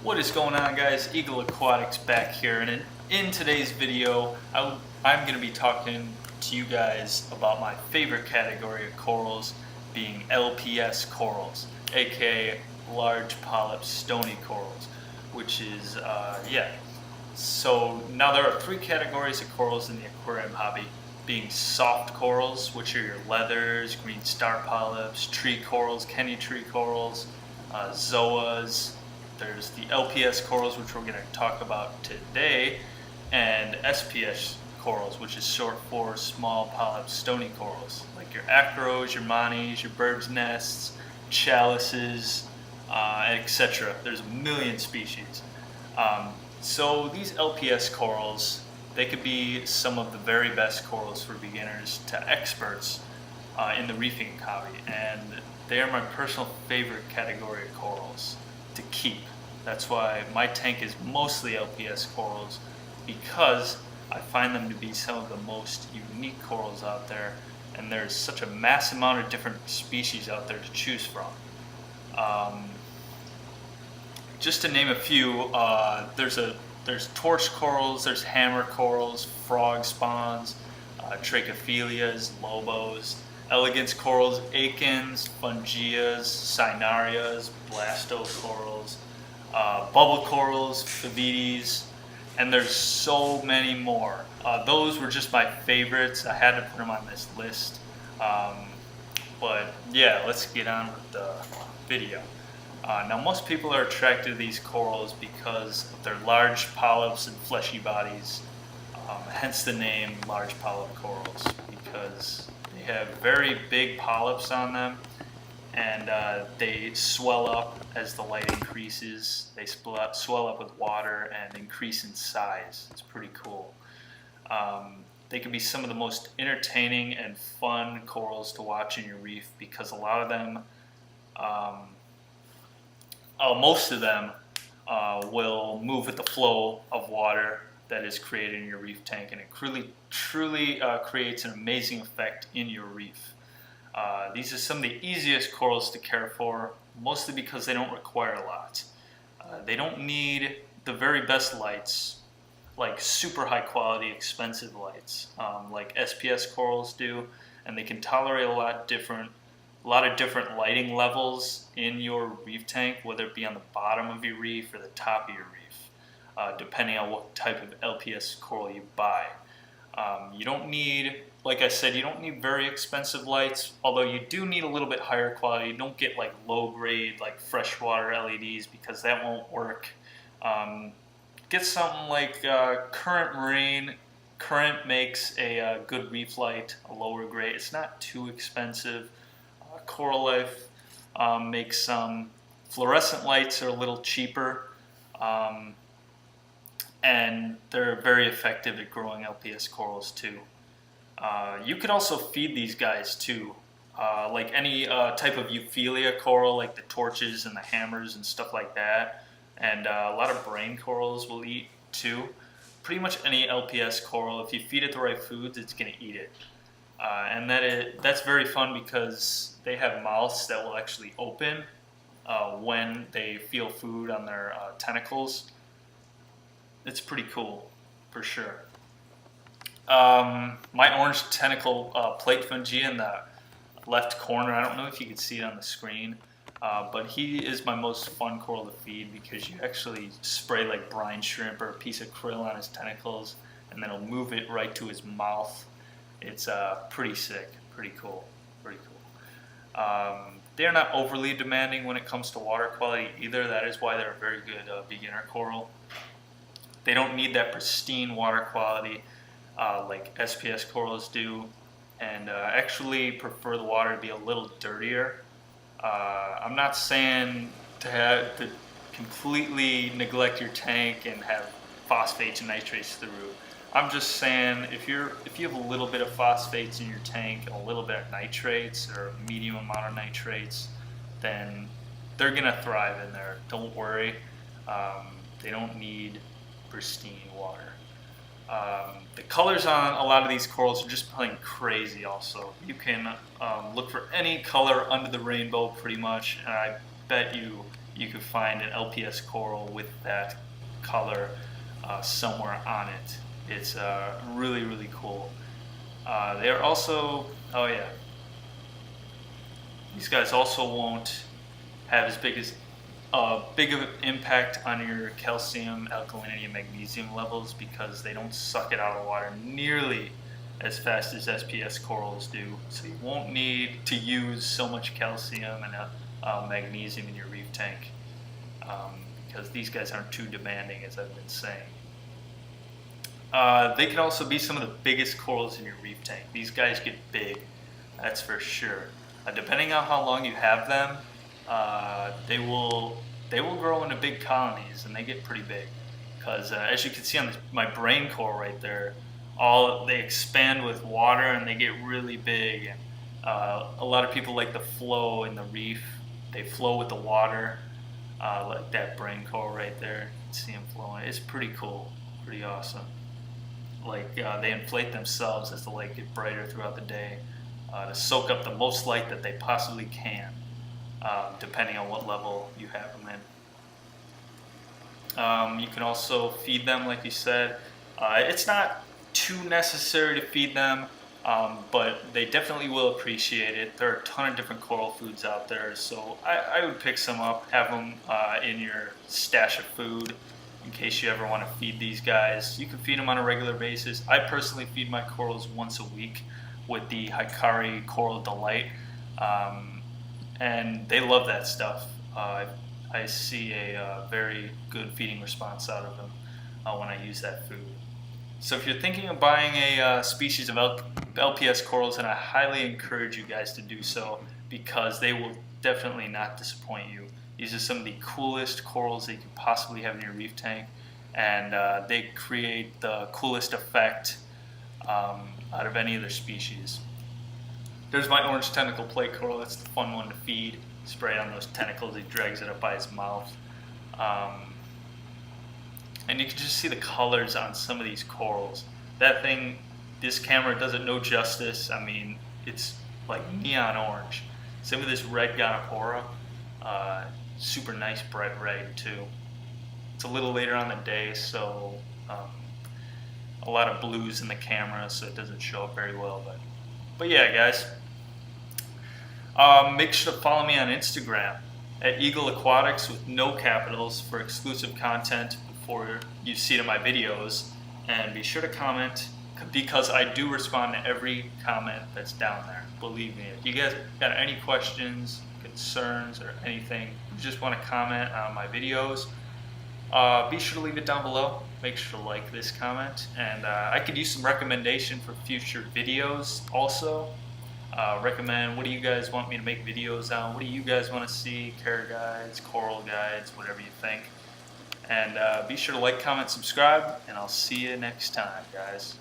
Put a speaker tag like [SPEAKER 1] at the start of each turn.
[SPEAKER 1] What is going on, guys? Eagle Aquatics back here, and in today's video I'm going to be talking to you guys about my favorite category of corals, being LPS corals, aka large polyp stony corals, which is so now there are three categories of corals in the aquarium hobby, being soft corals, which are your leathers, green star polyps, tree corals, Kenny tree corals, zoas. There's the LPS corals, which we're going to talk about today, and SPS corals, which is short for small polyp stony corals, like your acros, your manis, your bird's nests, chalices, etc. There's a million species. So these LPS corals, they could be some of the very best corals for beginners to experts in the reefing hobby, and they are my personal favorite category of corals to keep. That's why my tank is mostly LPS corals, because I find them to be some of the most unique corals out there, and there's such a mass amount of different species out there to choose from. Just to name a few, there's torch corals, there's hammer corals, frog spawns, Trachyphyllias, lobos, elegance corals, acons, fungias, cynarias, blasto corals, bubble corals, favites, and there's so many more. Those were just my favorites. I had to put them on this list. But yeah, let's get on with the video. Now, most people are attracted to these corals because of their large polyps and fleshy bodies, hence the name large polyp corals, because they have very big polyps on them, and they swell up as the light increases. They swell up with water and increase in size. It's pretty cool. They can be some of the most entertaining and fun corals to watch in your reef, because a lot of them, most of them will move with the flow of water that is created in your reef tank, and it truly creates an amazing effect in your reef. These are some of the easiest corals to care for, mostly because they don't require a lot. They don't need the very best lights, like super high quality, expensive lights, like SPS corals do, and they can tolerate a lot of different lighting levels in your reef tank, whether it be on the bottom of your reef or the top of your reef, depending on what type of LPS coral you buy. You don't need, like I said, you don't need very expensive lights, although you do need a little bit higher quality. You don't get like low grade, like freshwater LEDs, because that won't work. Get something like Current Marine. Current makes a good reef light, a lower grade. It's not too expensive. Coral Life makes some. Fluorescent lights are a little cheaper, and they're very effective at growing LPS corals too. You could also feed these guys too, like any type of Lobophyllia coral, like the torches and the hammers and stuff like that, and a lot of brain corals will eat too. Pretty much any LPS coral, if you feed it the right foods, it's going to eat it. And that's very fun, because they have mouths that will actually open when they feel food on their tentacles. It's pretty cool, for sure. My orange tentacle plate fungia in the left corner, I don't know if you can see it on the screen, but he is my most fun coral to feed, because you actually spray like brine shrimp or a piece of krill on his tentacles, and then he'll move it right to his mouth. It's pretty sick, pretty cool. They're not overly demanding when it comes to water quality either. That is why they're a very good beginner coral. They don't need that pristine water quality like SPS corals do, and actually prefer the water to be a little dirtier. I'm not saying to completely neglect your tank and have phosphates and nitrates through. I'm just saying, if you have a little bit of phosphates in your tank and a little bit of nitrates, or a medium amount of nitrates, then they're gonna thrive in there. Don't worry. They don't need pristine water. The colors on a lot of these corals are just plain crazy also. You can look for any color under the rainbow pretty much, and I bet you you could find an LPS coral with that color somewhere on it. It's really, really cool. They're also, oh yeah, these guys also won't have as big of an impact on your calcium, alkalinity, and magnesium levels because they don't suck it out of the water nearly as fast as SPS corals do. So you won't need to use so much calcium and magnesium in your reef tank because these guys aren't too demanding, as I've been saying. They can also be some of the biggest corals in your reef tank. These guys get big, that's for sure. Depending on how long you have them, they will grow into big colonies, and they get pretty big. Because as you can see on my brain coral right there, they expand with water and they get really big. And a lot of people like the flow in the reef. They flow with the water, like that brain coral right there. You can see them flowing. It's pretty cool, pretty awesome. Like they inflate themselves as the light gets brighter throughout the day to soak up the most light that they possibly can, depending on what level you have them in. You can also feed them, like you said. It's not too necessary to feed them, but they definitely will appreciate it. There are a ton of different coral foods out there, so I would pick some up, have them in your stash of food in case you ever want to feed these guys. You can feed them on a regular basis. I personally feed my corals once a week with the Hikari Coral Delight, and they love that stuff. I see a very good feeding response out of them when I use that food. So if you're thinking of buying a species of LPS corals, then I highly encourage you guys to do so because they will definitely not disappoint you. These are some of the coolest corals that you could possibly have in your reef tank, and they create the coolest effect out of any other species. There's my orange tentacle plate coral. That's the fun one to feed. Spray on those tentacles, he drags it up by his mouth. And you can just see the colors on some of these corals. That thing, this camera does it no justice. I mean, it's like neon orange. Same with this red Goniapaora. Super nice bright red too. It's a little later on the day, so a lot of blues in the camera, so it doesn't show up very well. But yeah, guys. Make sure to follow me on Instagram at eagleaquatics with no capitals for exclusive content before you see it in my videos. And be sure to comment because I do respond to every comment that's down there. Believe me. If you guys got any questions, concerns, or anything, you just want to comment on my videos, be sure to leave it down below. Make sure to like this comment, and I could use some recommendation for future videos also. Recommend, what do you guys want me to make videos on? What do you guys want to see? Care guides, coral guides, whatever you think. And be sure to like, comment, subscribe, and I'll see you next time, guys.